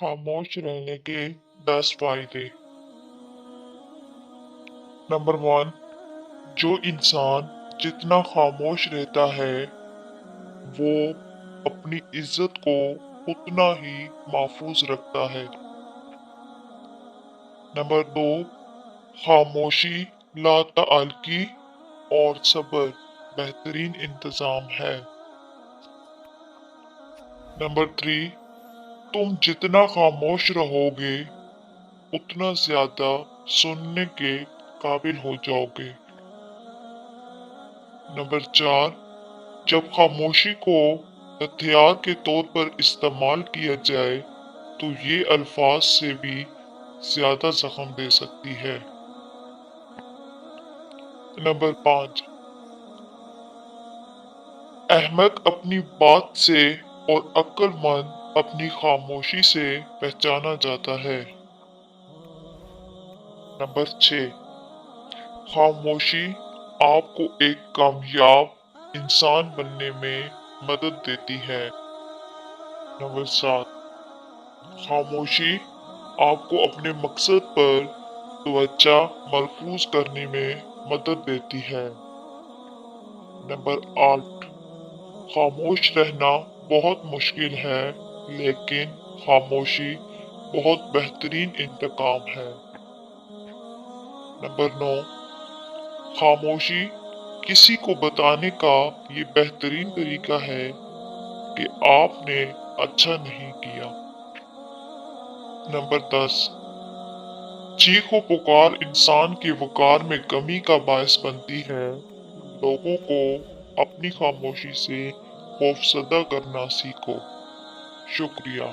खामोश रहने के 10 फायदे। नंबर 1, जो इंसान जितना खामोश रहता है वो अपनी इज्जत को उतना ही महफूज रखता है। नंबर 2, खामोशी लातअल्की और सब्र बेहतरीन इंतजाम है। नंबर 3, तुम जितना खामोश रहोगे उतना ज्यादा सुनने के काबिल हो जाओगे। नंबर 4, जब खामोशी को हथियार के तौर पर इस्तेमाल किया जाए तो ये अल्फाज से भी ज्यादा जख्म दे सकती है। नंबर 5, अहमक अपनी बात से और अक्लमंद अपनी खामोशी से पहचाना जाता है। नंबर 6, खामोशी आपको एक कामयाब इंसान बनने में मदद देती है। नंबर 7, खामोशी आपको अपने मकसद पर तवज्जो मरकूज करने में मदद देती है। नंबर 8, खामोश रहना बहुत मुश्किल है लेकिन खामोशी बहुत बेहतरीन इंतकाम है। नंबर 9, खामोशी किसी को बताने का ये बेहतरीन तरीका है कि आपने अच्छा नहीं किया। नंबर 10, चीखो पुकार इंसान के वकार में कमी का बायस बनती है। लोगों को अपनी खामोशी से खौफसदा करना सीखो। शुक्रिया।